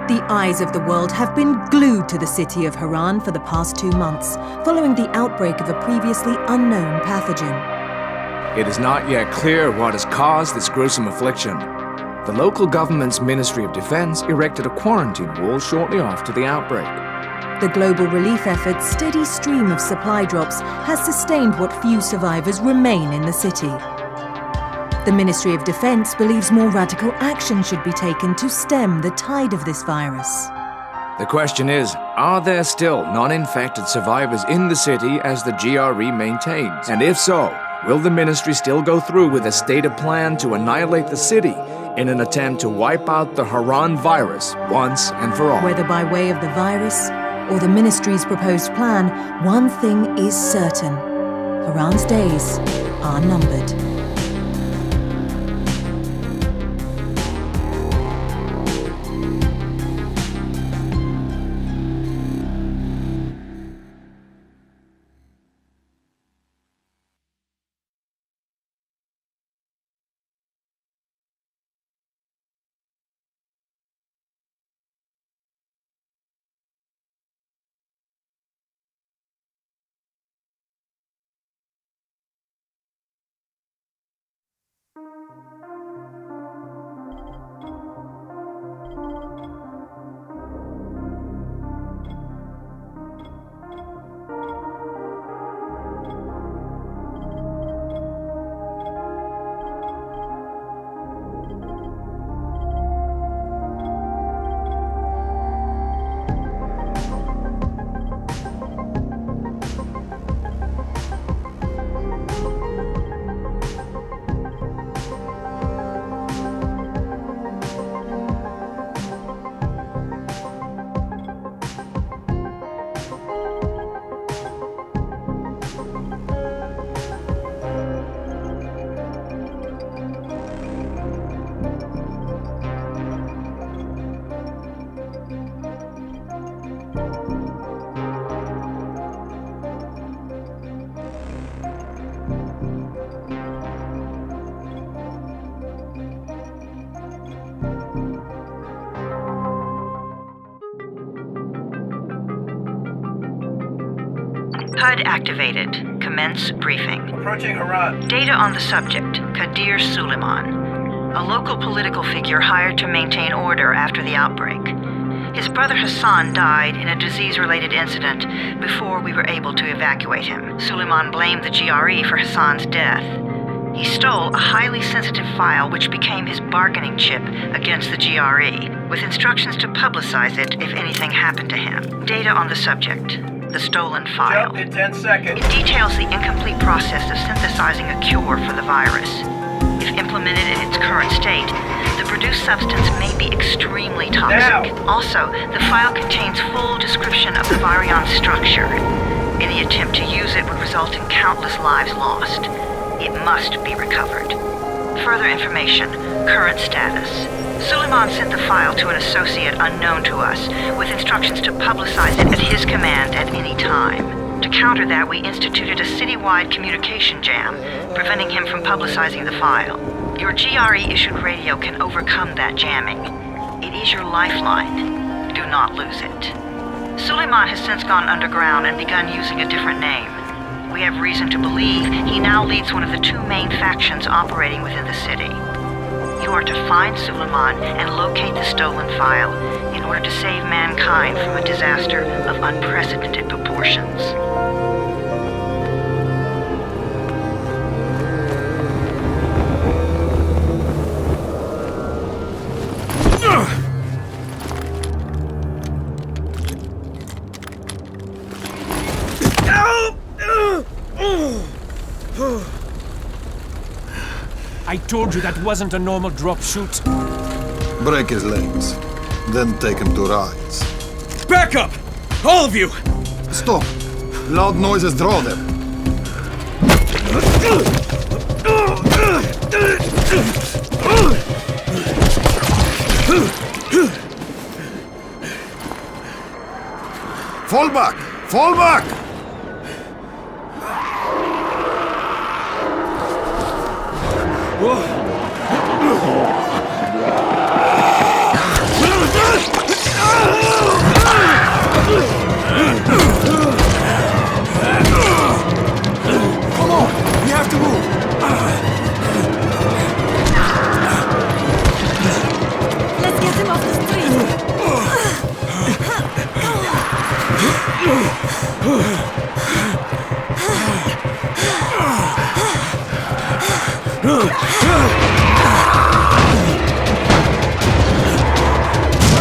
The eyes of the world have been glued to the city of Haran for the past 2 months, following the outbreak of a previously unknown pathogen. It is not yet clear what has caused this gruesome affliction. The local government's Ministry of Defense erected a quarantine wall shortly after the outbreak. The global relief effort's steady stream of supply drops has sustained what few survivors remain in the city. The Ministry of Defense believes more radical action should be taken to stem the tide of this virus. The question is, are there still non-infected survivors in the city as the GRE maintains? And if so, will the ministry still go through with a stated plan to annihilate the city in an attempt to wipe out the Haran virus once and for all? Whether by way of the virus or the ministry's proposed plan, one thing is certain. Haran's days are numbered. HUD activated. Commence briefing. Approaching Haran. Data on the subject, Kadir Suleiman, a local political figure hired to maintain order after the outbreak. His brother Hassan died in a disease-related incident before we were able to evacuate him. Suleiman blamed the GRE for Hassan's death. He stole a highly sensitive file which became his bargaining chip against the GRE, with instructions to publicize it if anything happened to him. Data on the subject, the stolen file. Jump in 10 seconds. It details the incomplete process of synthesizing a cure for the virus. If implemented in its current state, the produced substance may be extremely toxic. Now. Also, the file contains full description of the virion's structure. Any attempt to use it would result in countless lives lost. It must be recovered. Further information, current status. Suleiman sent the file to an associate unknown to us, with instructions to publicize it at his command at any time. To counter that, we instituted a citywide communication jam, preventing him from publicizing the file. Your GRE-issued radio can overcome that jamming. It is your lifeline. Do not lose it. Suleiman has since gone underground and begun using a different name. We have reason to believe he now leads one of the two main factions operating within the city. You are to find Suleiman and locate the stolen file in order to save mankind from a disaster of unprecedented proportions. I told you that wasn't a normal drop shoot. Break his legs, then take him to rides. Back up! All of you! Stop! Loud noises draw them. Fall back! Fall back! Come on! We have to move! Let's get him off the street!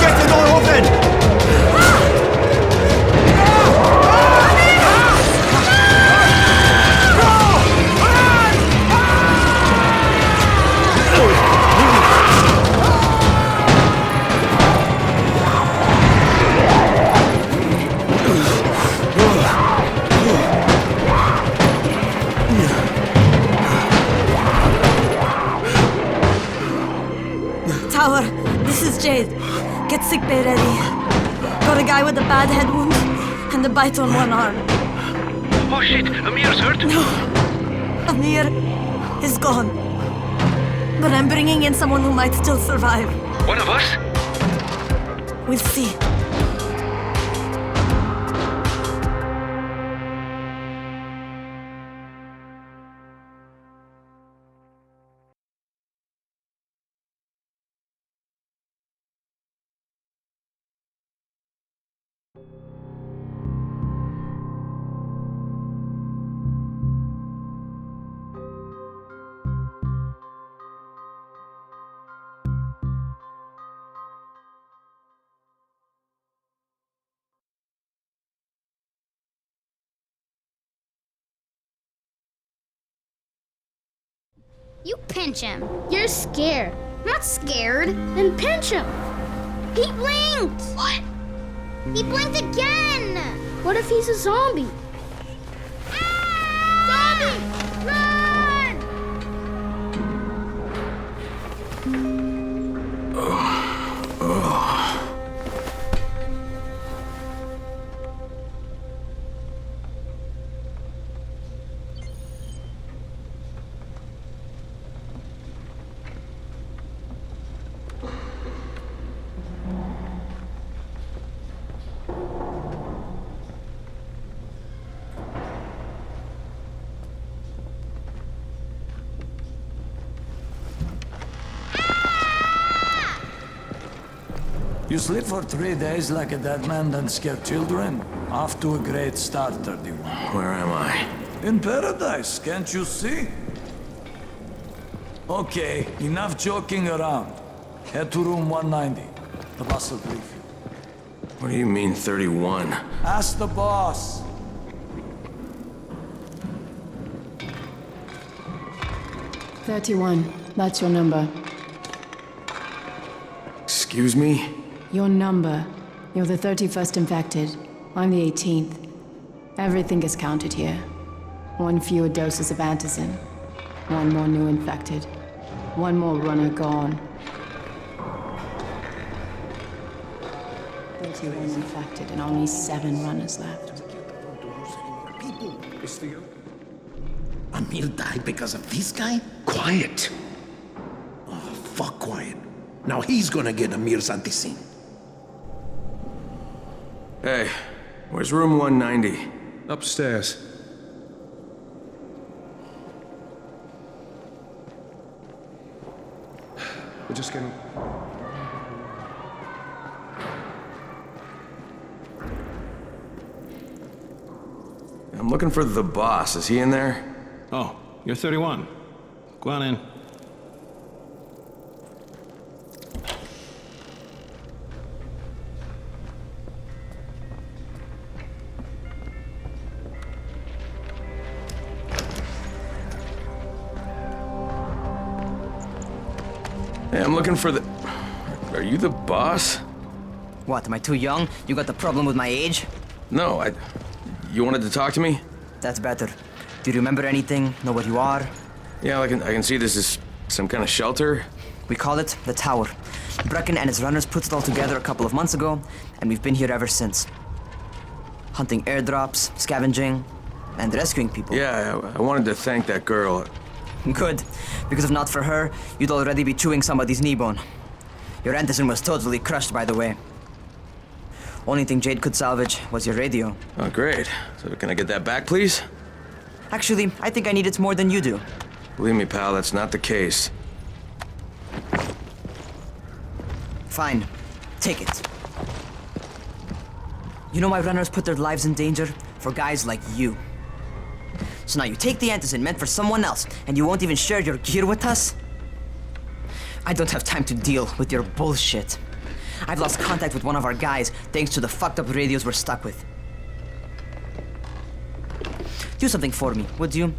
Get the door open! Tower, this is Jade. Get sickbay ready. Got a guy with a bad head wound and a bite on one arm. Oh shit, Amir's hurt? Amir is gone. But I'm bringing in someone who might still survive. One of us? We'll see. You pinch him. You're scared. I'm not scared. Then pinch him. He blinked! What? He blinked again! What if he's a zombie? Ah! Zombie! Run! You sleep for 3 days like a dead man, then scare children? Off to a great start, 31. Where am I? In paradise, can't you see? Okay, enough joking around. Head to room 190. The boss will brief you. What do you mean, 31? Ask the boss. "31, that's your number. Excuse me? Your number. You're the 31st infected. I'm the 18th. Everything is counted here. 1 fewer doses of antizin. 1 more new infected. 1 more runner gone. 31 infected and only 7 runners left. Amir died because of this guy? Quiet. Oh, fuck quiet. Now he's gonna get Amir's antizin. Hey, where's room 190? Upstairs. We're just getting... I'm looking for the boss. Is he in there? Oh, you're 31. Go on in. Hey, I'm looking for the... Are you the boss? What, am I too young? You got the problem with my age? No, You wanted to talk to me? That's better. Do you remember anything? Know what you are? Yeah, I can see this is some kind of shelter. We call it the Tower. Brecken and his runners put it all together a couple of months ago, and we've been here ever since. Hunting airdrops, scavenging, and rescuing people. Yeah, I wanted to thank that girl. Good, because if not for her, you'd already be chewing somebody's knee bone. Your Anderson was totally crushed, by the way. Only thing Jade could salvage was your radio. Oh, great. So can I get that back, please? Actually, I think I need it more than you do. Believe me, pal, that's not the case. Fine. Take it. You know why runners put their lives in danger? For guys like you. So now you take the Anderson meant for someone else, and you won't even share your gear with us? I don't have time to deal with your bullshit. I've lost contact with one of our guys thanks to the fucked up radios we're stuck with. Do something for me, would you?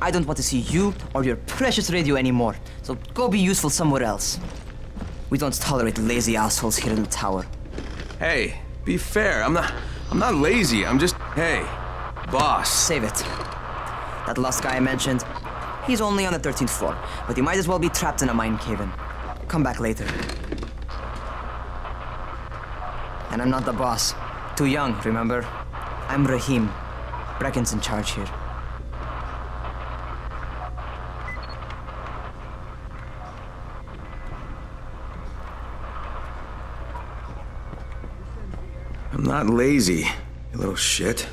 I don't want to see you or your precious radio anymore, so go be useful somewhere else. We don't tolerate lazy assholes here in the Tower. Hey, be fair. I'm not lazy. I'm just... Hey, boss. Save it. That last guy I mentioned, he's only on the 13th floor, but he might as well be trapped in a mine cave-in. Come back later. And I'm not the boss. Too young, remember? I'm Rahim. Brecken's in charge here. I'm not lazy, you little shit.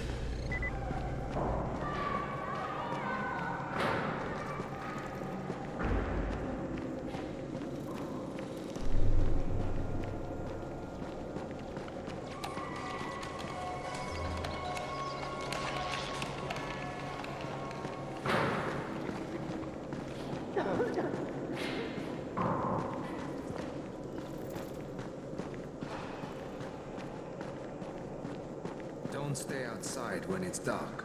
Don't stay outside when it's dark.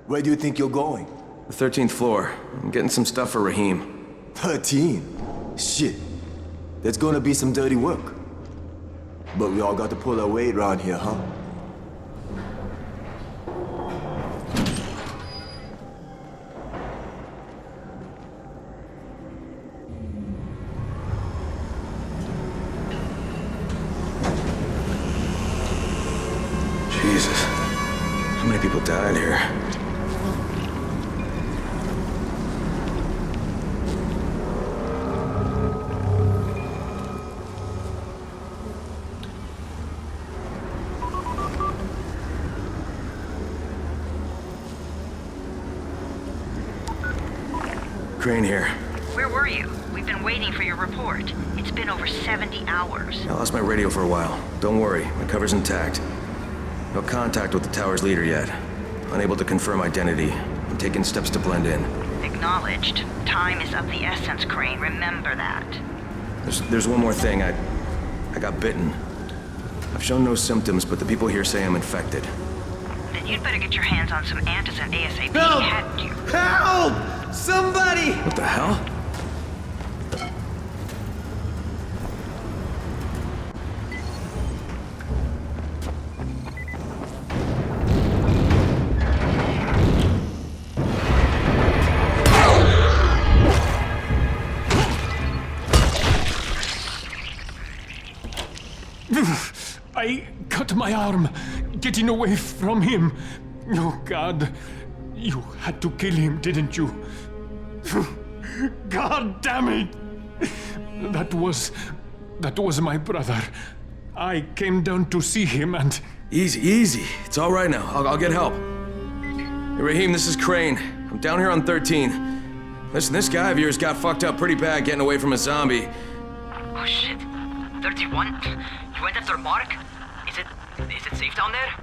Where do you think you're going? The 13th floor. I'm getting some stuff for Rahim. 13? Shit. That's gonna be some dirty work. But we all got to pull our weight around here, huh? Jesus. How many people died here? Crane here. Where were you? We've been waiting for your report. It's been over 70 hours. I lost my radio for a while. Don't worry, my cover's intact. No contact with the tower's leader yet. Unable to confirm identity. I'm taking steps to blend in. Acknowledged. Time is of the essence, Crane. Remember that. There's one more thing. I got bitten. I've shown no symptoms, but the people here say I'm infected. Then you'd better get your hands on some Antizin ASAP. Help! Hadn't you? Help! Somebody! What the hell? I cut my arm, getting away from him. Oh, God. You had to kill him, didn't you? God damn it! That was my brother. I came down to see him and... Easy. It's all right now. I'll get help. Hey, Rahim, this is Crane. I'm down here on 13. Listen, this guy of yours got fucked up pretty bad getting away from a zombie. Oh, shit. 31? You went after Mark? Is it safe down there?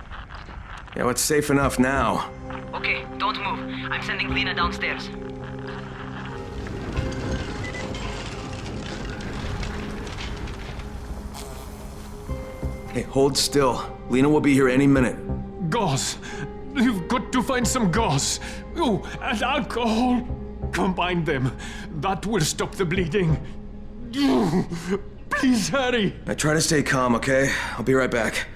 Yeah, well, it's safe enough now. Okay, don't move. I'm sending Lena downstairs. Hey, hold still. Lena will be here any minute. Gauze. You've got to find some gauze. Oh, and alcohol. Combine them. That will stop the bleeding. Please hurry. Now try to stay calm, okay? I'll be right back.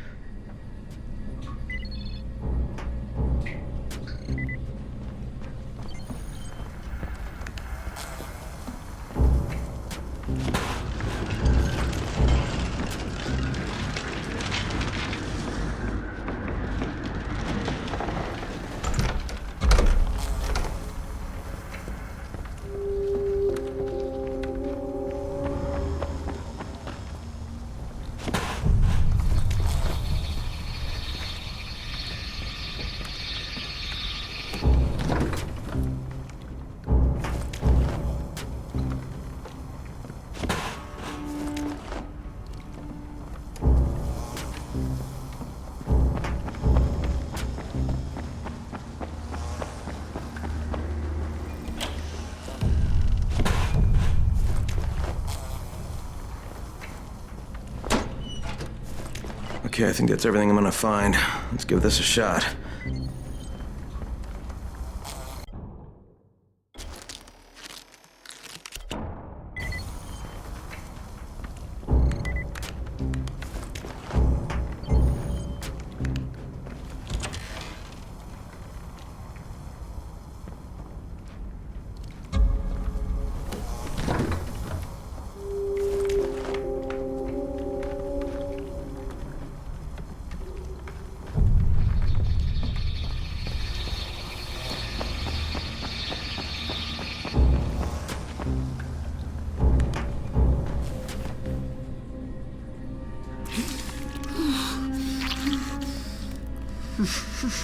Okay, I think that's everything I'm gonna find. Let's give this a shot.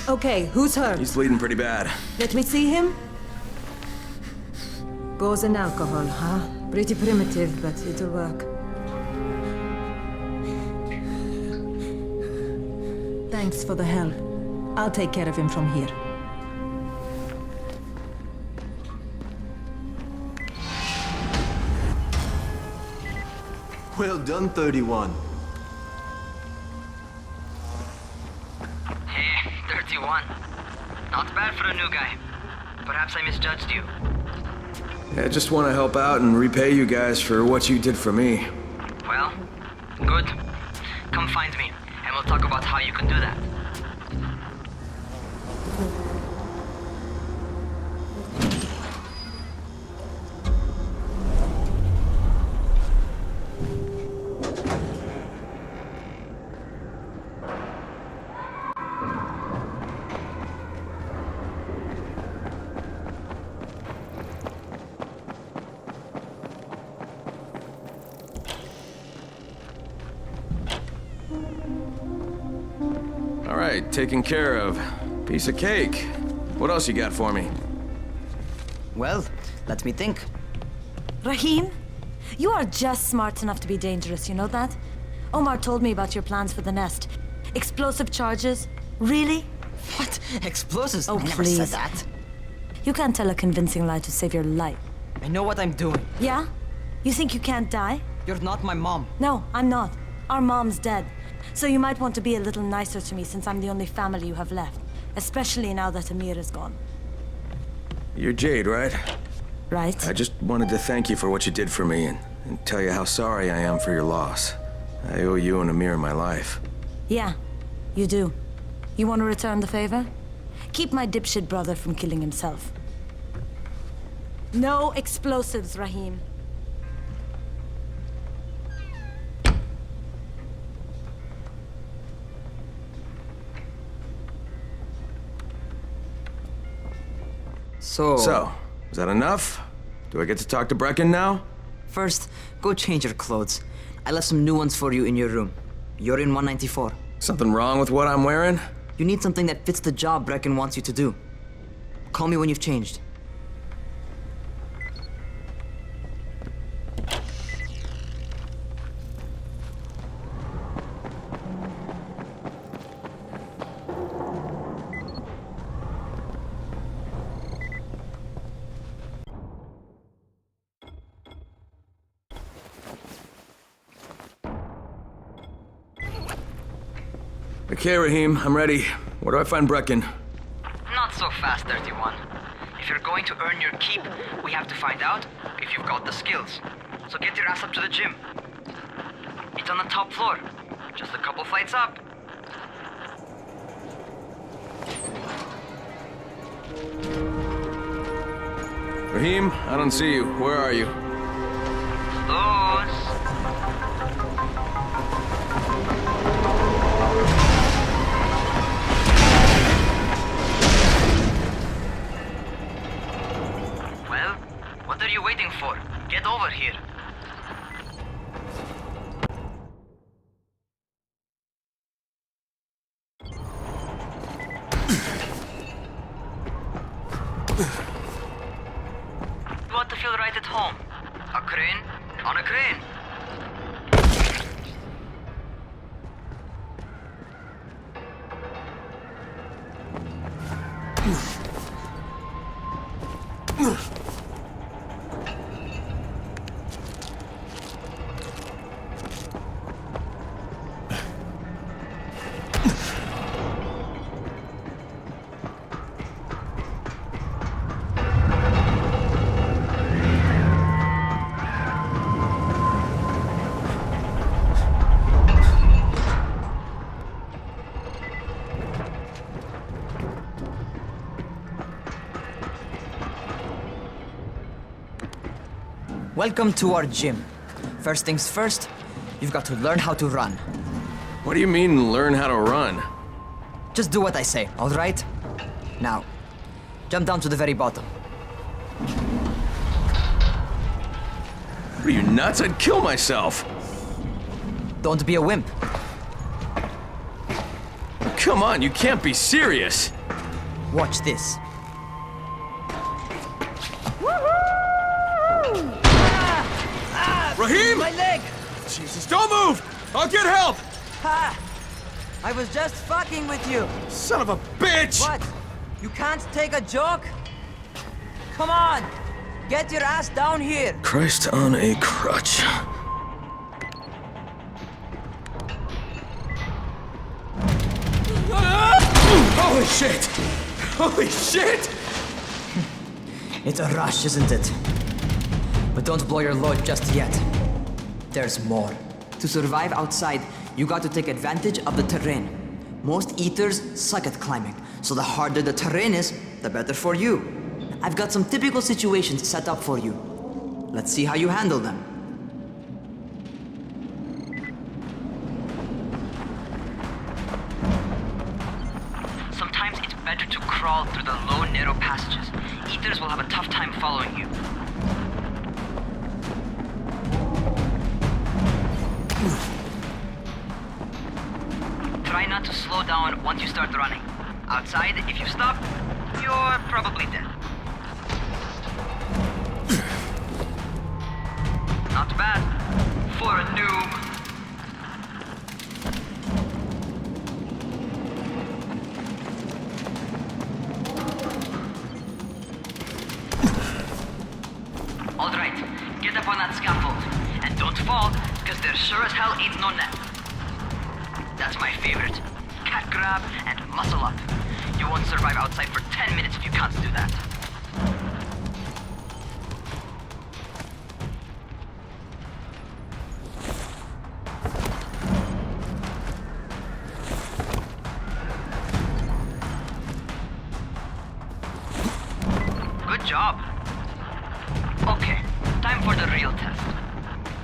Okay, who's hurt? He's bleeding pretty bad. Let me see him. Gauze and alcohol, huh? Pretty primitive, but it'll work. Thanks for the help. I'll take care of him from here. Well done, 31. Hey, 31. Not bad for a new guy. Perhaps I misjudged you. Yeah, I just want to help out and repay you guys for what you did for me. Well, good. Come find me, and we'll talk about how you can do that. Alright, taken care of. Piece of cake. What else you got for me? Well, let me think. Rahim, you are just smart enough to be dangerous, you know that? Omar told me about your plans for the nest. Explosive charges? Really? What? Explosives? Oh, I never please. said that. You can't tell a convincing lie to save your life. I know what I'm doing. Yeah? You think you can't die? You're not my mom. No, I'm not. Our mom's dead. So you might want to be a little nicer to me since I'm the only family you have left. Especially now that Amir is gone. You're Jade, right? Right. I just wanted to thank you for what you did for me and tell you how sorry I am for your loss. I owe you and Amir my life. Yeah, you do. You want to return the favor? Keep my dipshit brother from killing himself. No explosives, Rahim. So, is that enough? Do I get to talk to Brecken now? First, go change your clothes. I left some new ones for you in your room. You're in 194. Something wrong with what I'm wearing? You need something that fits the job Brecken wants you to do. Call me when you've changed. Okay, Raheem, I'm ready. Where do I find Brecken? Not so fast, 31. If you're going to earn your keep, we have to find out if you've got the skills. So get your ass up to the gym. It's on the top floor. Just a couple flights up. Raheem, I don't see you. Where are you? Those. Well, what are you waiting for? Get over here. You want to feel right at home. A crane on a crane. Welcome to our gym. First things first, you've got to learn how to run. What do you mean, learn how to run? Just do what I say, all right? Now, jump down to the very bottom. Are you nuts? I'd kill myself. Don't be a wimp. Come on, you can't be serious. Watch this. Raheem! My leg! Jesus, don't move! I'll get help! Ha! I was just fucking with you. Son of a bitch! What? You can't take a joke? Come on! Get your ass down here! Christ on a crutch. Holy shit! Holy shit! It's a rush, isn't it? But don't blow your load just yet. There's more. To survive outside, you got to take advantage of the terrain. Most eaters suck at climbing, so the harder the terrain is, the better for you. I've got some typical situations set up for you. Let's see how you handle them. Sometimes it's better to crawl through the low, narrow passages. Eaters will have a tough time following you. Try not to slow down once you start running. Outside, if you stop, you're probably dead. Not bad for a noob. All right, get up on that scaffold. And don't fall, because there sure as hell ain't no net. That's my favorite. Cat grab and muscle up. You won't survive outside for 10 minutes if you can't do that. Good job. Okay, time for the real test.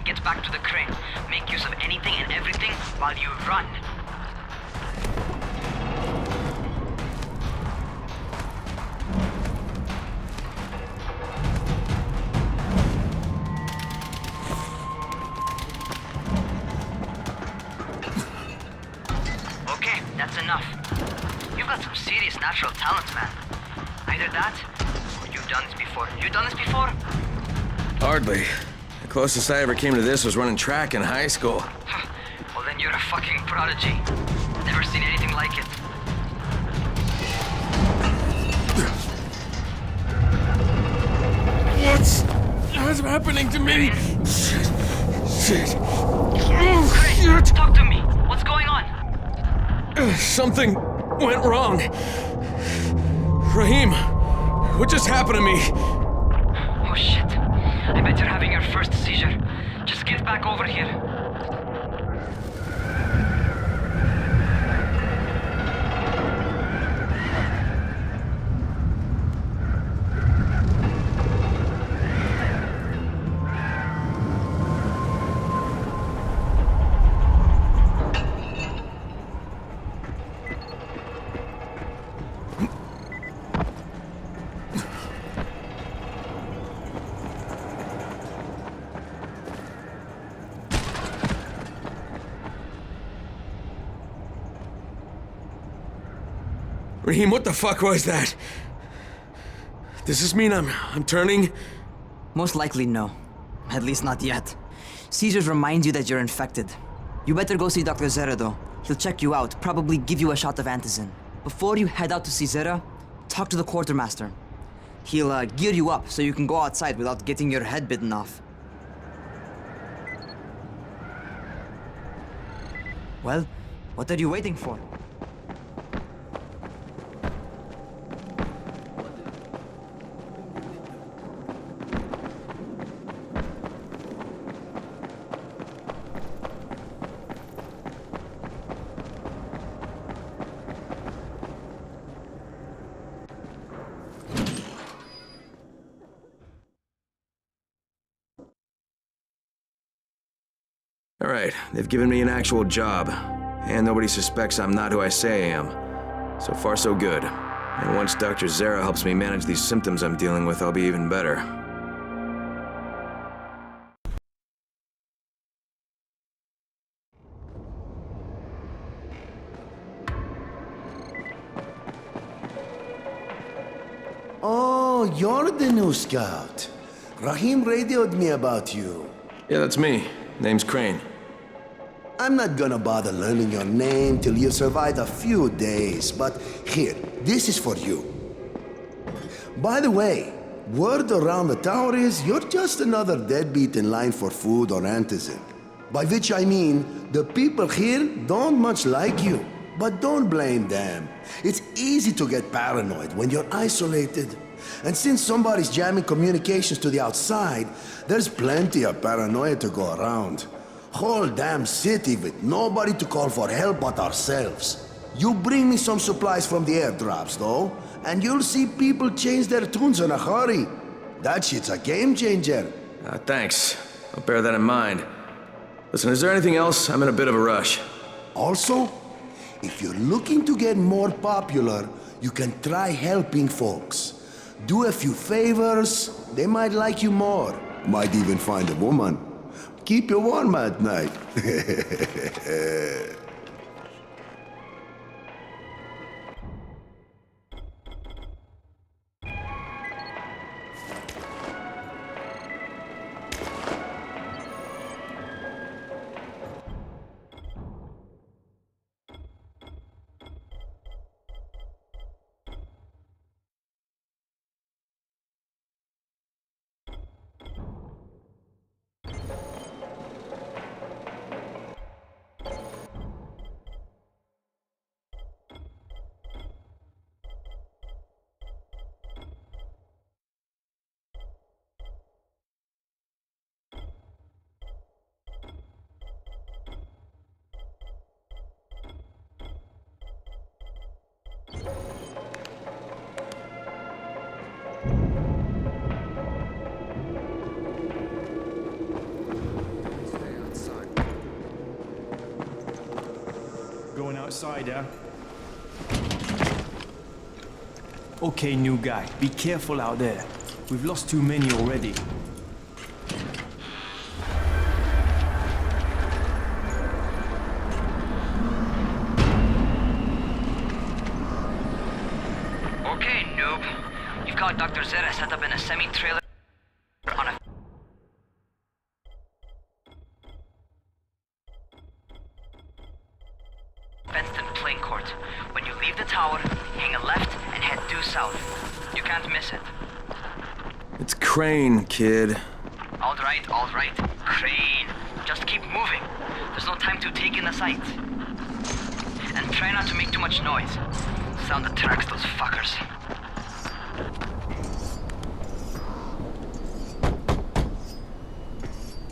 Get back to the crane. Make use of anything and everything while you run. Okay, that's enough. You've got some serious natural talent, man. Either that, or you've done this before. You done this before? Hardly. The closest I ever came to this was running track in high school. Well, then you're a fucking prodigy. Never seen anything like it. What's happening to me? Shit. Crane, talk to me. What's going on? Something went wrong. Rahim, what just happened to me? Oh shit. I bet you're having your first seizure. Just get back over here. Raheem, what the fuck was that? Does this mean I'm turning? Most likely no. At least not yet. Seizures remind you that you're infected. You better go see Dr. Zera though. He'll check you out, probably give you a shot of antizin. Before you head out to see Zera, talk to the quartermaster. He'll gear you up so you can go outside without getting your head bitten off. Well, what are you waiting for? Alright, they've given me an actual job. And nobody suspects I'm not who I say I am. So far, so good. And once Dr. Zera helps me manage these symptoms I'm dealing with, I'll be even better. Oh, you're the new scout. Rahim radioed me about you. Yeah, that's me. Name's Crane. I'm not gonna bother learning your name till you've survived a few days, but here, this is for you. By the way, word around the tower is you're just another deadbeat in line for food or antizin. By which I mean, the people here don't much like you. But don't blame them. It's easy to get paranoid when you're isolated. And since somebody's jamming communications to the outside, there's plenty of paranoia to go around. Whole damn city with nobody to call for help but ourselves. You bring me some supplies from the airdrops, though, and you'll see people change their tunes in a hurry. That shit's a game changer. Thanks. I'll bear that in mind. Listen, is there anything else? I'm in a bit of a rush. Also, if you're looking to get more popular, you can try helping folks. Do a few favors, they might like you more. Might even find a woman. Keep you warm at night. Going outside, huh? Okay, new guy, be careful out there. We've lost too many already. Okay, noob. You've got Dr. Zera set up in a semi-trailer on a fenced-in playing court. When you leave the tower, hang a left and head due south. You can't miss it. It's Crane, kid. All right. Crane. Just keep moving. There's no time to take in the sight. And Try not to make too much noise. Sound attracts those fuckers.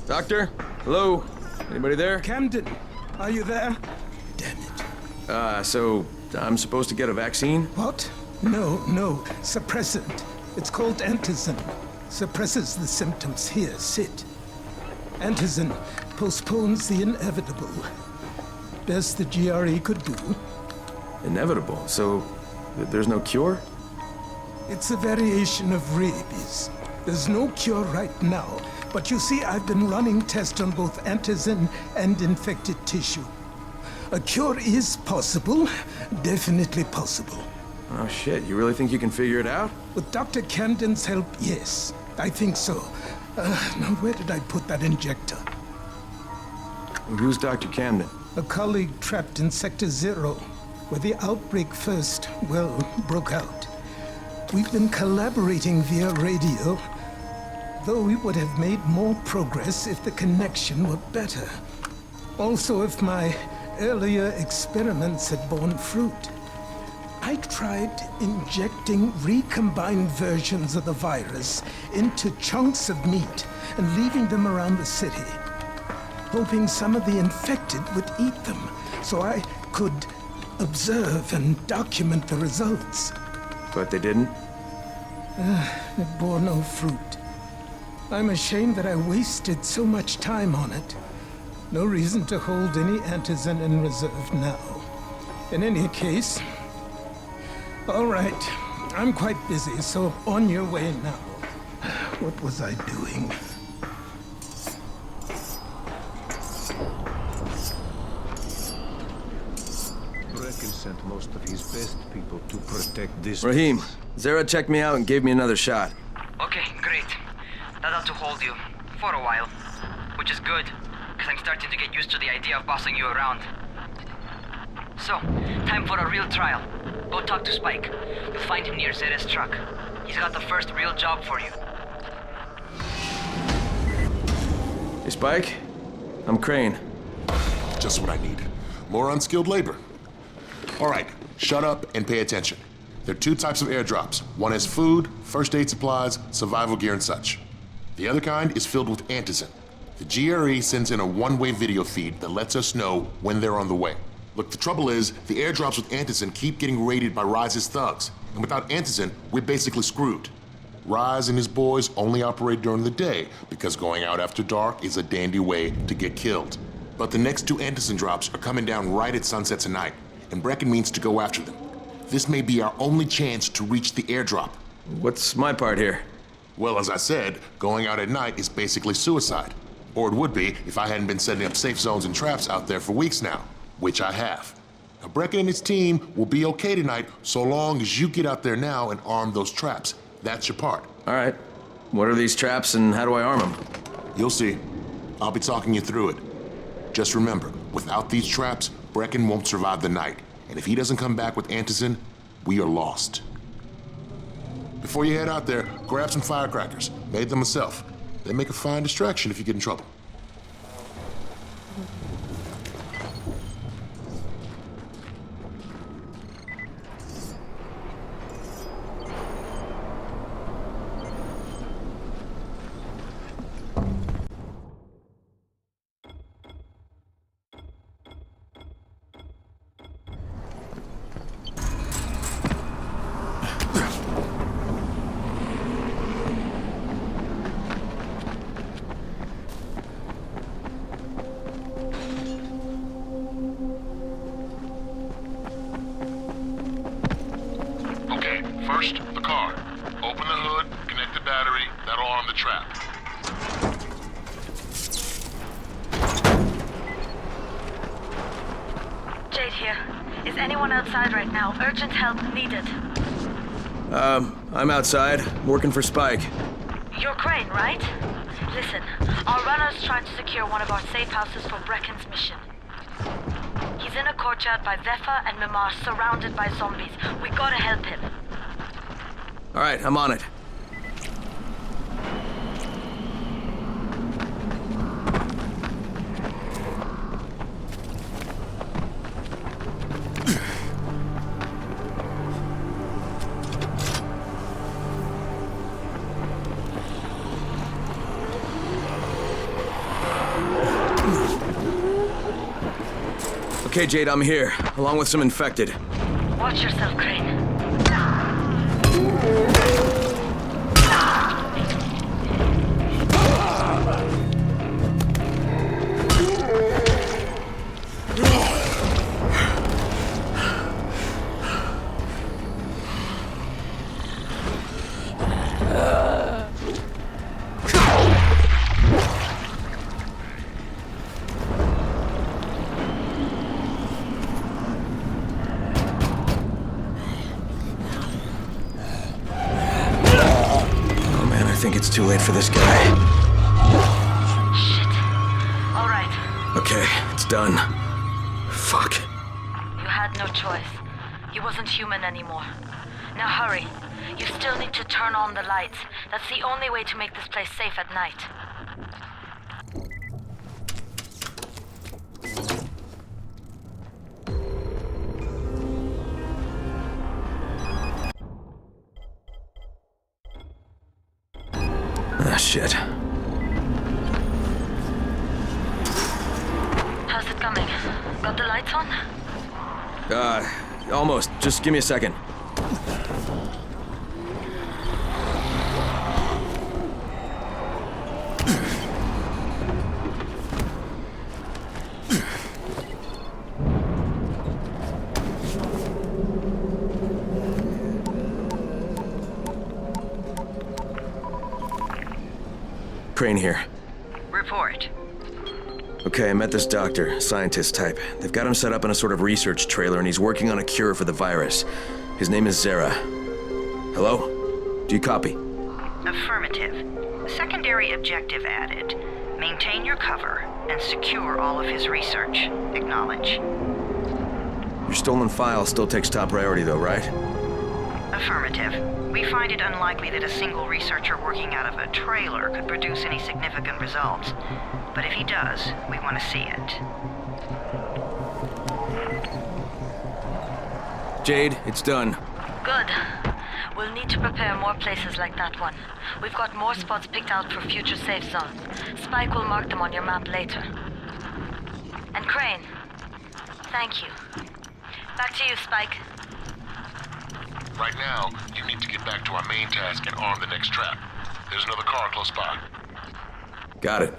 Doctor? Hello? Anybody there? Camden, are you there? So I'm supposed to get a vaccine? What? No, suppressant. It's called antizin. Suppresses the symptoms. Here, sit. Antizin postpones the inevitable. Best the GRE could do. Inevitable? So there's no cure? It's a variation of rabies. There's no cure right now, but you see, I've been running tests on both antizin and infected tissue. A cure is possible, definitely possible. Oh shit, you really think you can figure it out? With Dr. Camden's help, yes. I think so. Now where did I put that injector? Who's Dr. Camden? A colleague trapped in Sector 0, where the outbreak first, broke out. We've been collaborating via radio, though we would have made more progress if the connection were better. Also, if my earlier experiments had borne fruit. I tried injecting recombined versions of the virus into chunks of meat and leaving them around the city, hoping some of the infected would eat them so I could observe and document the results. But they didn't? It bore no fruit. I'm ashamed that I wasted so much time on it. No reason to hold any antizin in reserve now. In any case, all right, I'm quite busy, so on your way now. What was I doing? Brecken sent most of his best people to protect this. Rahim, Zara checked me out and gave me another shot. Okay, great. That ought to hold you. For a while. Which is good, because I'm starting to get used to the idea of bossing you around. So, time for a real trial. Go talk to Spike. You'll find him near Zera's truck. He's got the first real job for you. Hey, Spike. I'm Crane. Just what I need. More unskilled labor. All right, shut up and pay attention. There are two types of airdrops. One is food, first aid supplies, survival gear and such. The other kind is filled with antizin. The GRE sends in a one-way video feed that lets us know when they're on the way. Look, the trouble is, the airdrops with antizin keep getting raided by Rise's thugs. And without antizin, we're basically screwed. Rise and his boys only operate during the day because going out after dark is a dandy way to get killed. But the next two antizin drops are coming down right at sunset tonight, and Brecken means to go after them. This may be our only chance to reach the airdrop. What's my part here? Well, as I said, going out at night is basically suicide. Or it would be if I hadn't been setting up safe zones and traps out there for weeks now, which I have. Now, Brecken and his team will be okay tonight so long as you get out there now and arm those traps. That's your part. All right. What are these traps and how do I arm them? You'll see. I'll be talking you through it. Just remember, without these traps, Brecken won't survive the night. And if he doesn't come back with antizin, we are lost. Before you head out there, grab some firecrackers. Made them myself. They make a fine distraction if you get in trouble. First, the car. Open the hood, connect the battery, that'll arm the trap. Jade here. Is anyone outside right now? Urgent help needed. I'm outside, working for Spike. You're Crane, right? Listen, our runner's trying to secure one of our safe houses for Brecken's mission. He's in a courtyard by Zephyr and Mimar, surrounded by zombies. We gotta help him. All right, I'm on it. Okay, Jade, I'm here, along with some infected. Watch yourself, Crane. I think it's too late for this guy. Shit. All right. Okay, it's done. Fuck. You had no choice. He wasn't human anymore. Now hurry. You still need to turn on the lights. That's the only way to make this place safe at night. Ah, shit. How's it coming? Got the lights on? Almost. Just give me a second. Crane here. Report. Okay, I met this doctor, scientist type. They've got him set up in a sort of research trailer, and he's working on a cure for the virus. His name is Zera. Hello? Do you copy? Affirmative. Secondary objective added. Maintain your cover and secure all of his research. Acknowledge. Your stolen file still takes top priority though, right? Affirmative. We find it unlikely that a single researcher working out of a trailer could produce any significant results. But if he does, we want to see it. Jade, it's done. Good. We'll need to prepare more places like that one. We've got more spots picked out for future safe zones. Spike will mark them on your map later. And Crane, thank you. Back to you, Spike. Right now, you need to get back to our main task and arm the next trap. There's another car close by. Got it.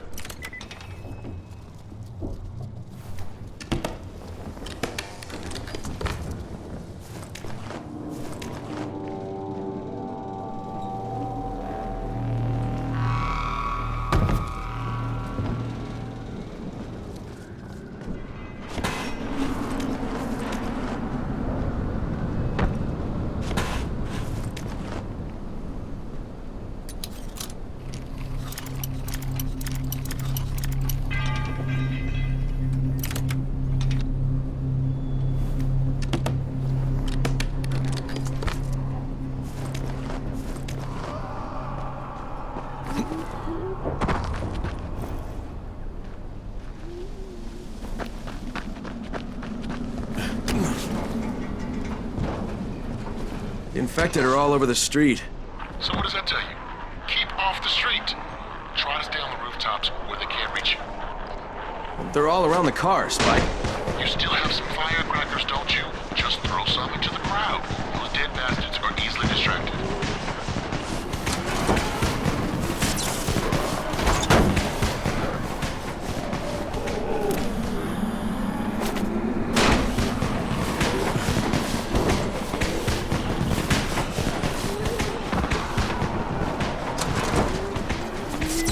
The infected are all over the street. So what does that tell you? Keep off the street. Try to stay on the rooftops where they can't reach you. They're all around the car, Spike. You still have some firecrackers, don't you? Just throw some into the crowd. Those dead bastards are easily distracted.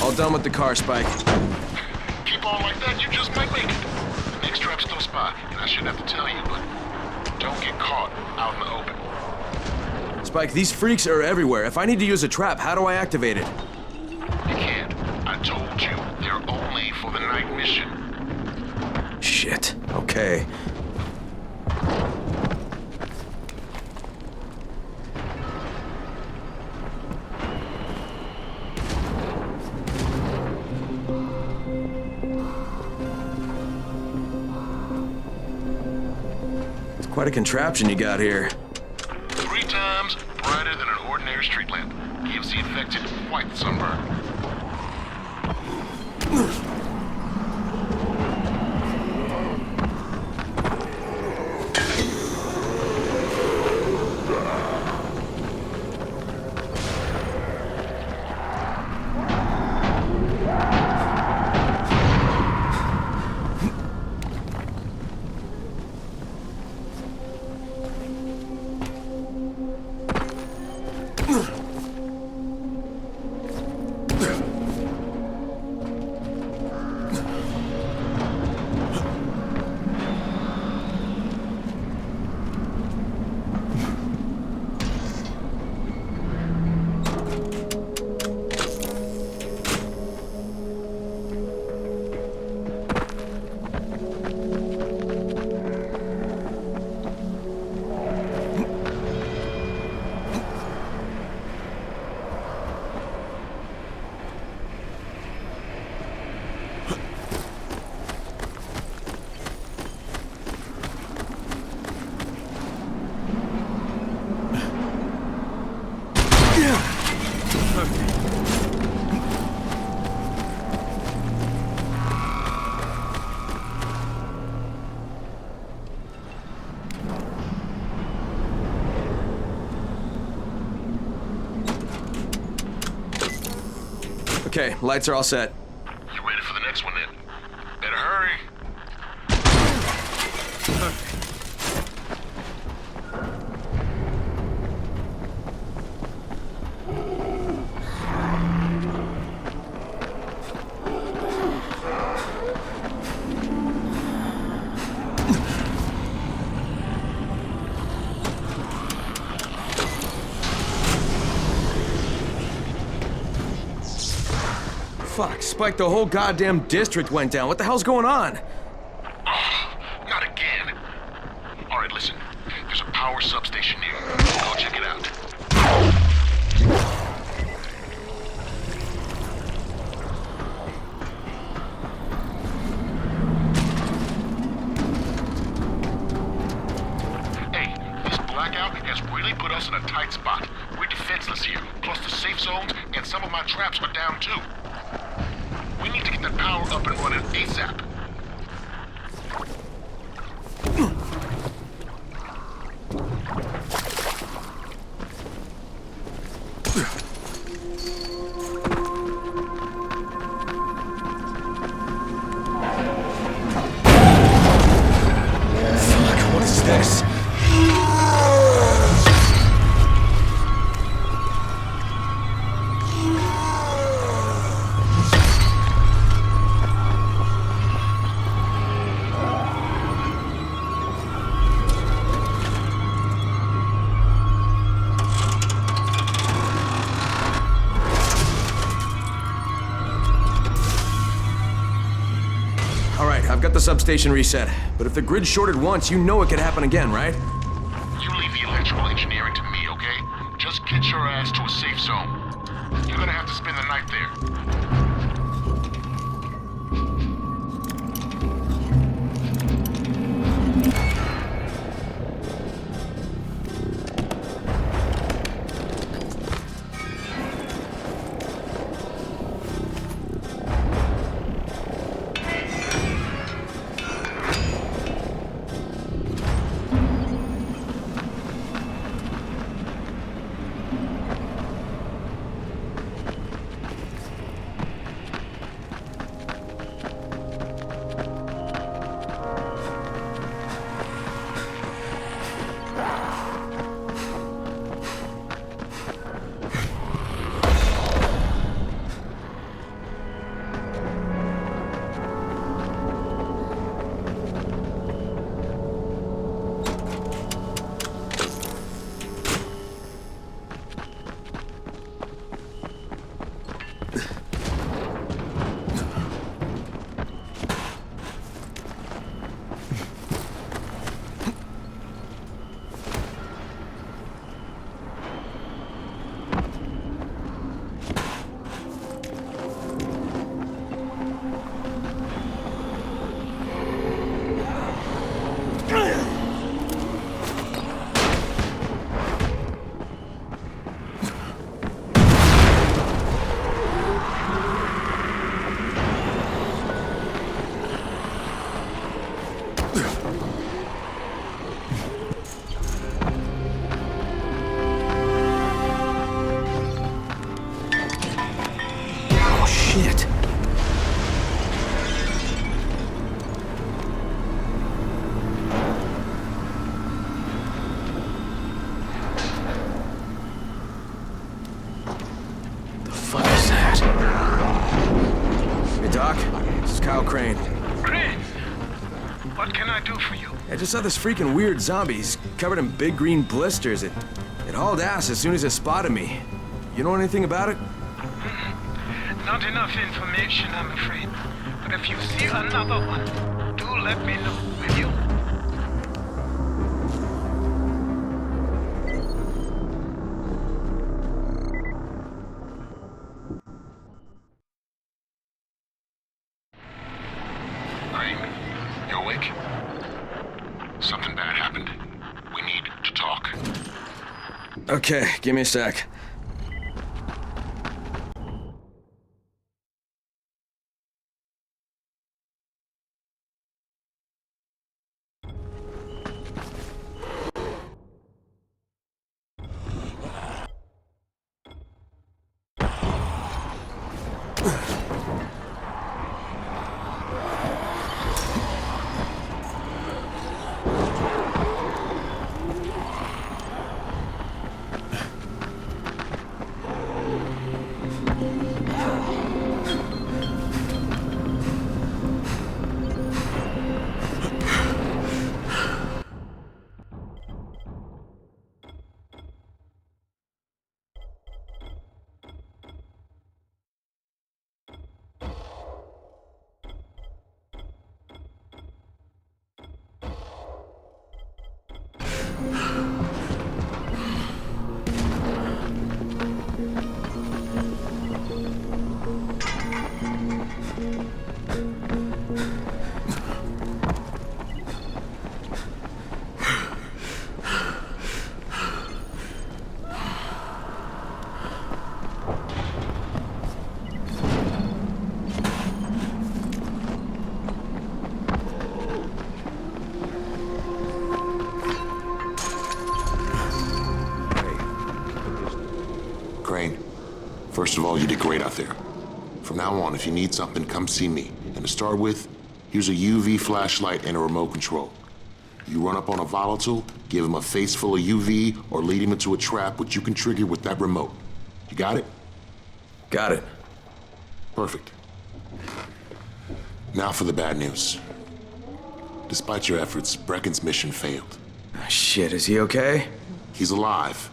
All done with the car, Spike. Keep on like that, you just might make it. The next trap's close by, and I shouldn't have to tell you, but don't get caught out in the open. Spike, these freaks are everywhere. If I need to use a trap, how do I activate it? You can't. I told you, they're only for the night mission. Shit. Okay. Quite a contraption you got here. 3 times brighter than an ordinary street lamp. Gives the infected quite the sunburn. Okay, lights are all set. You ready for the next one then? Better hurry. Fuck, Spike, the whole goddamn district went down. What the hell's going on? Oh, not again. Alright, listen. There's a power substation near. Go check it out. Hey, this blackout has really put us in a tight spot. We're defenseless here. Plus the safe zones and some of my traps are down too. We need to get that power up and running ASAP. Fuck, what is this? I've got the substation reset, but if the grid shorted once, you know it could happen again, right? You leave the electrical engineering to me, okay? Just get your ass to a safe zone. You're gonna have to spend the night there. I just saw this freaking weird zombie. He's covered in big green blisters. It hauled ass as soon as it spotted me. You know anything about it? Not enough information, I'm afraid. But if you see another one, do let me know, will you? You awake? Something bad happened. We need to talk. Okay, give me a sec. First of all, you did great out there. From now on, if you need something, come see me. And to start with, here's a UV flashlight and a remote control. You run up on a volatile, give him a face full of UV, or lead him into a trap which you can trigger with that remote. You got it? Got it. Perfect. Now for the bad news. Despite your efforts, Brecken's mission failed. Shit, is he okay? He's alive.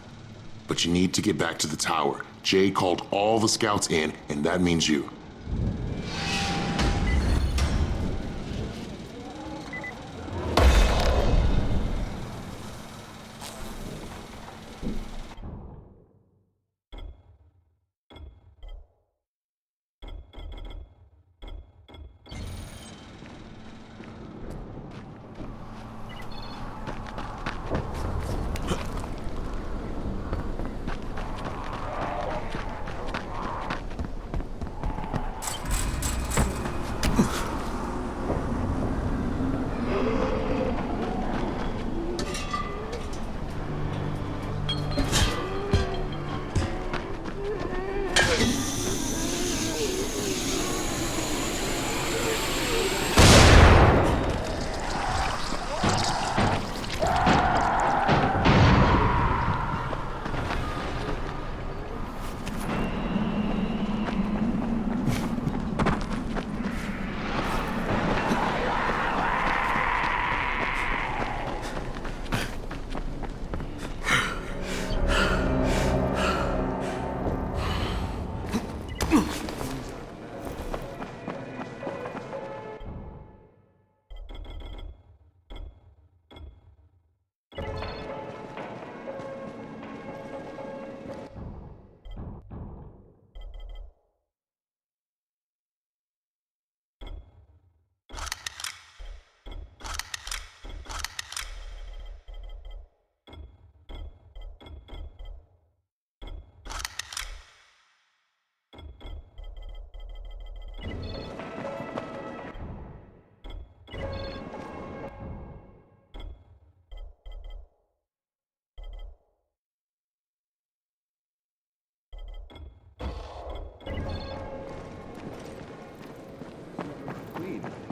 But you need to get back to the tower. Jay called all the scouts in, and that means you.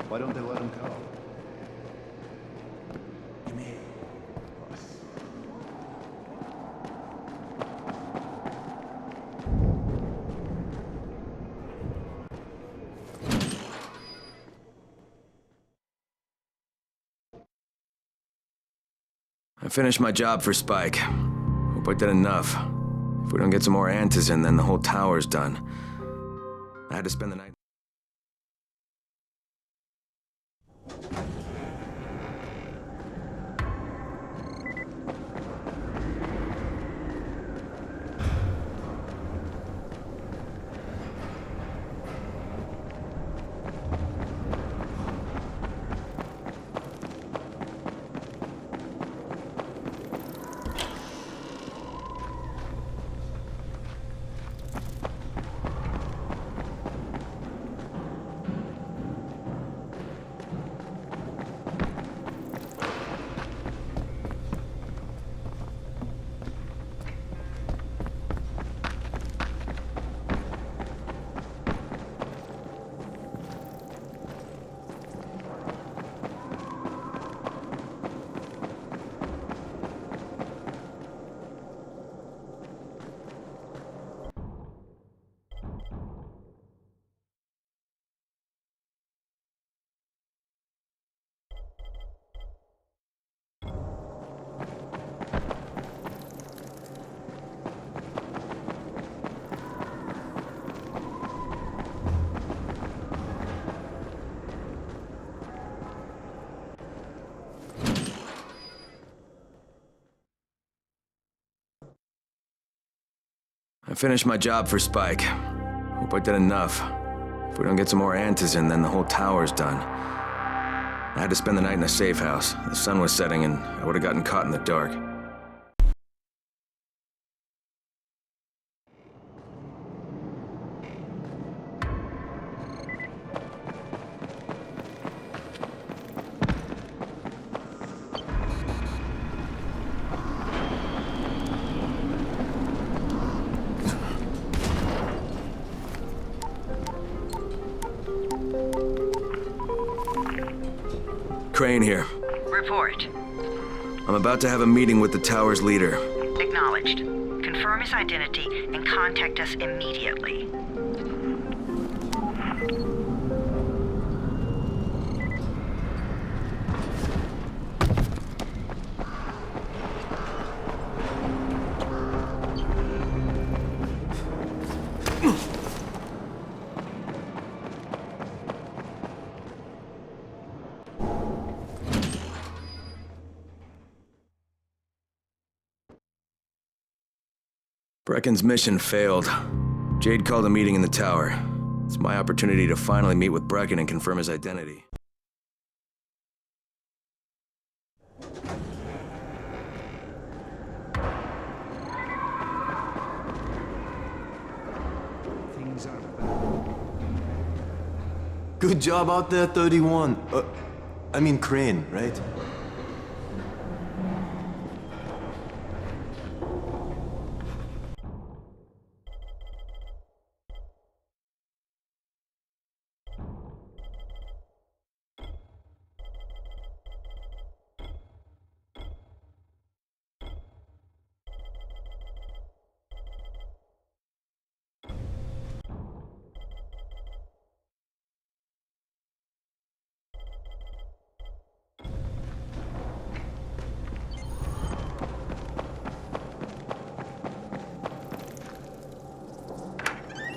Why don't they let him go? I finished my job for Spike. Hope I did enough. If we don't get some more antis in, then the whole tower's done. I had to spend the night. finished my job for Spike. Hope I did enough. If we don't get some more antizin, then the whole tower's done. I had to spend the night in a safe house. The sun was setting and I would have gotten caught in the dark. Crane here. Report. I'm about to have a meeting with the tower's leader. Acknowledged. Confirm his identity and contact us immediately. Brecken's mission failed. Jade called a meeting in the tower. It's my opportunity to finally meet with Brecken and confirm his identity. Good job out there, 31. I mean Crane, right?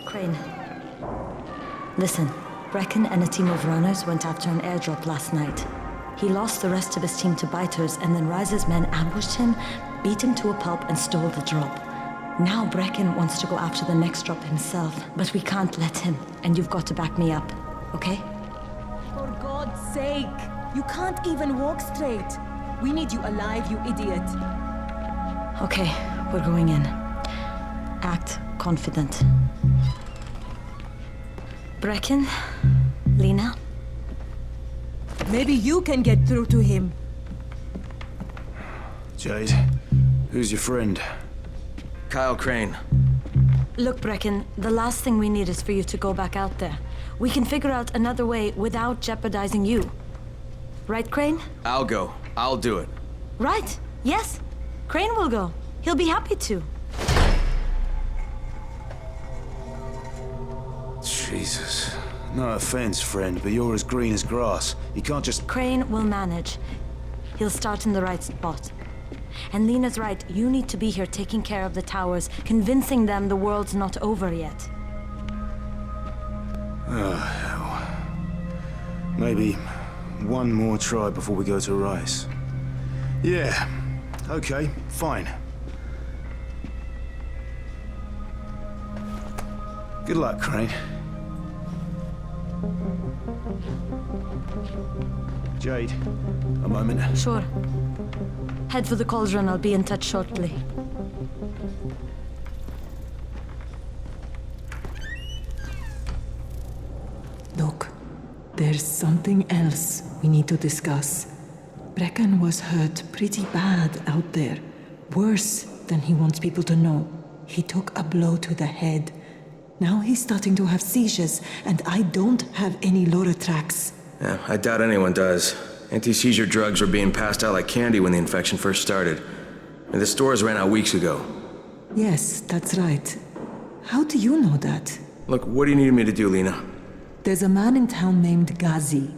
Crane. Listen, Brecken and a team of runners went after an airdrop last night. He lost the rest of his team to biters, and then Rise's men ambushed him, beat him to a pulp, and stole the drop. Now Brecken wants to go after the next drop himself, but we can't let him, and you've got to back me up, okay? For God's sake! You can't even walk straight. We need you alive, you idiot. Okay, we're going in. Act confident. Brecken? Lena? Maybe you can get through to him. Jade, who's your friend? Kyle Crane. Look, Brecken, the last thing we need is for you to go back out there. We can figure out another way without jeopardizing you. Right, Crane? I'll go. I'll do it. Right. Yes. Crane will go. He'll be happy to. Jesus. No offense, friend, but you're as green as grass. You can't just... Crane will manage. He'll start in the right spot. And Lena's right, you need to be here taking care of the towers, convincing them the world's not over yet. Oh, hell. Maybe one more try before we go to Rice. Yeah, okay, fine. Good luck, Crane. Jade, a moment. Sure. Head for the cauldron. I'll be in touch shortly. Look, there's something else we need to discuss. Brecken was hurt pretty bad out there. Worse than he wants people to know. He took a blow to the head. Now he's starting to have seizures, and I don't have any Loratrax. Yeah, I doubt anyone does. Anti-seizure drugs were being passed out like candy when the infection first started. And the stores ran out weeks ago. Yes, that's right. How do you know that? Look, what do you need me to do, Lena? There's a man in town named Ghazi.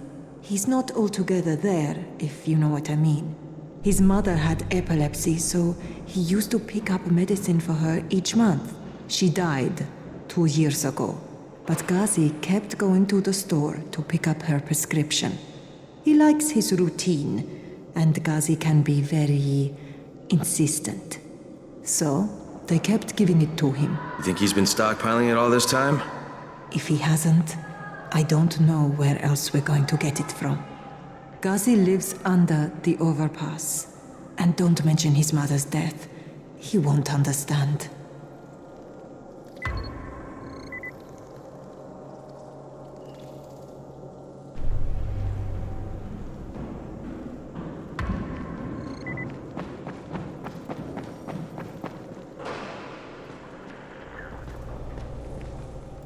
He's not altogether there, if you know what I mean. His mother had epilepsy, so he used to pick up medicine for her each month. She died 2 years ago, but Ghazi kept going to the store to pick up her prescription. He likes his routine, and Ghazi can be very insistent. So, They kept giving it to him. You think he's been stockpiling it all this time? If he hasn't, I don't know where else we're going to get it from. Ghazi lives under the overpass. And don't mention his mother's death. He won't understand.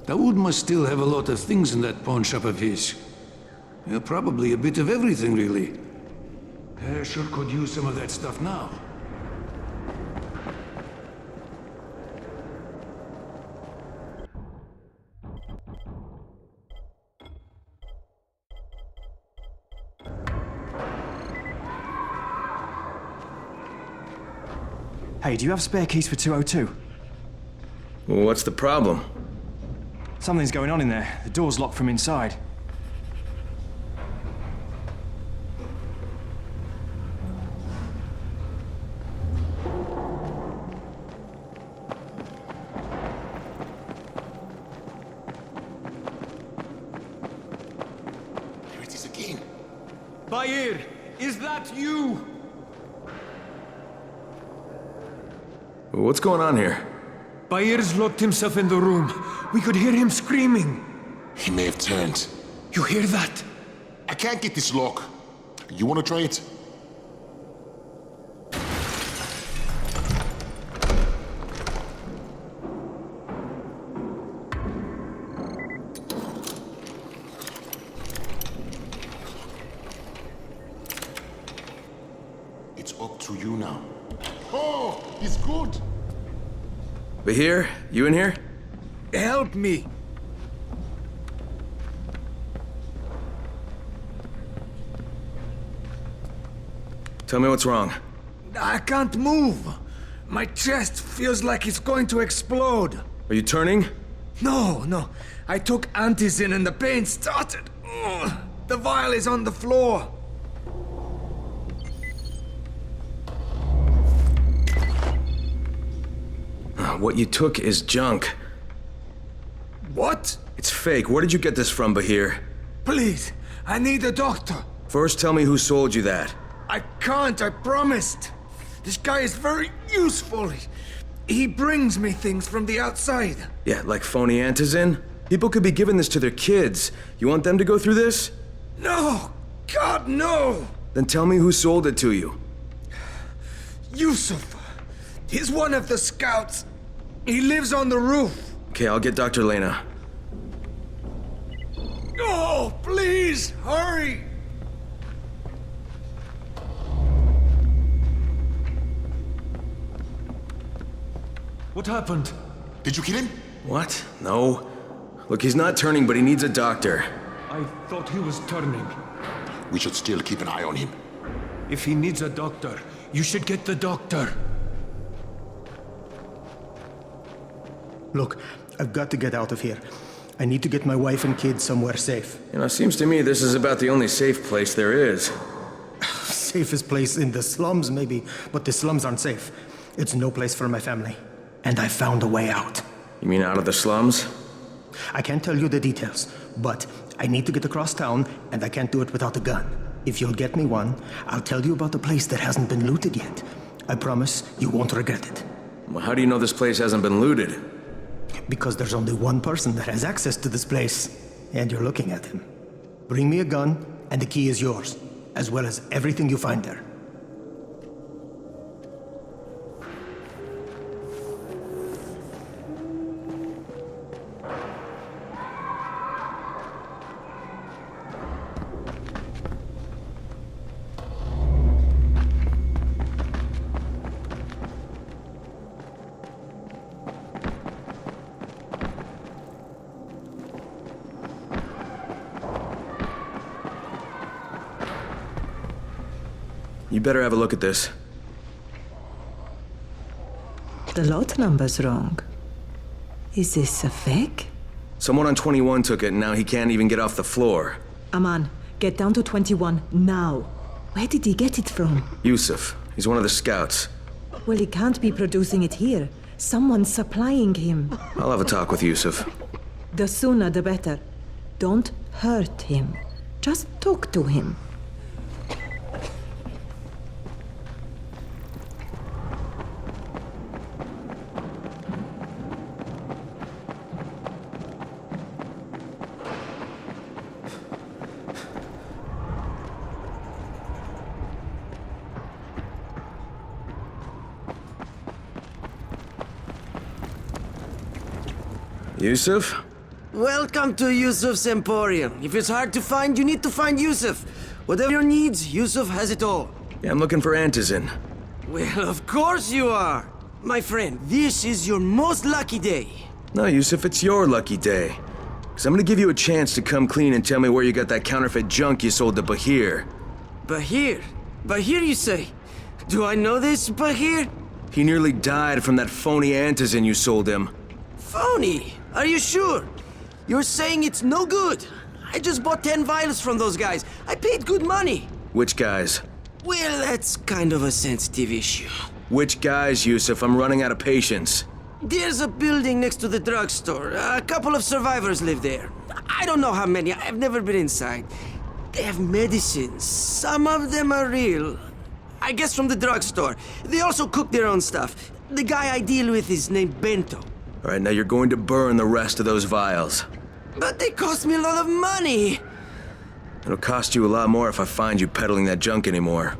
Dawood must still have a lot of things in that pawn shop of his. Yeah, probably a bit of everything, really. Sure could use some of that stuff now. Hey, do you have spare keys for 202? Well, what's the problem? Something's going on in there. The door's locked from inside. There it is again. Bayer, is that you? What's going on here? Bayer's locked himself in the room. We could hear him screaming. He may have turned. You hear that? I can't get this lock. You want to try it? It's up to you now. Oh, he's good. Bahir, you in here? Help me! Tell me what's wrong. I can't move. My chest feels like it's going to explode. Are you turning? No. I took antizin and the pain started. Ugh. The vial is on the floor. What you took is junk. What? It's fake. Where did you get this from, Bahir? Please, I need a doctor. First, tell me who sold you that. I can't, I promised. This guy is very useful. He brings me things from the outside. Yeah, like phony antizin? People could be giving this to their kids. You want them to go through this? No! God, no! Then tell me who sold it to you. Yusuf. He's one of the scouts. He lives on the roof. Okay, I'll get Dr. Lena. Oh, please, hurry! What happened? Did you kill him? What? No. Look, he's not turning, but he needs a doctor. I thought he was turning. We should still keep an eye on him. If he needs a doctor, you should get the doctor. Look, I've got to get out of here. I need to get my wife and kids somewhere safe. You know, seems to me this is about the only safe place there is. Safest place in the slums, maybe, but the slums aren't safe. It's no place for my family. And I found a way out. You mean out of the slums? I can't tell you the details, but I need to get across town, and I can't do it without a gun. If you'll get me one, I'll tell you about the place that hasn't been looted yet. I promise you won't regret it. Well, how do you know this place hasn't been looted? Because there's only one person that has access to this place, and you're looking at him. Bring me a gun, and the key is yours, as well as everything you find there. You better have a look at this. The lot number's wrong. Is this a fake? Someone on 21 took it, and now he can't even get off the floor. Aman, get down to 21 now. Where did he get it from? Yusuf. He's one of the scouts. Well, he can't be producing it here. Someone's supplying him. I'll have a talk with Yusuf. The sooner the better. Don't hurt him. Just talk to him. Yusuf? Welcome to Yusuf's Emporium. If it's hard to find, you need to find Yusuf. Whatever your needs, Yusuf has it all. Yeah, I'm looking for Antizin. Well, of course you are. My friend, this is your most lucky day. No, Yusuf, it's your lucky day. Because I'm gonna give you a chance to come clean and tell me where you got that counterfeit junk you sold to Bahir. Bahir? Bahir, you say? Do I know this Bahir? He nearly died from that phony Antizin you sold him. Phony? Are you sure? You're saying it's no good? I just bought 10 vials from those guys. I paid good money. Which guys? Well, that's kind of a sensitive issue. Which guys, Yusuf? I'm running out of patience. There's a building next to the drugstore. A couple of survivors live there. I don't know how many. I've never been inside. They have medicines. Some of them are real. I guess from the drugstore. They also cook their own stuff. The guy I deal with is named Bento. All right, now you're going to burn the rest of those vials. But they cost me a lot of money. It'll cost you a lot more if I find you peddling that junk anymore.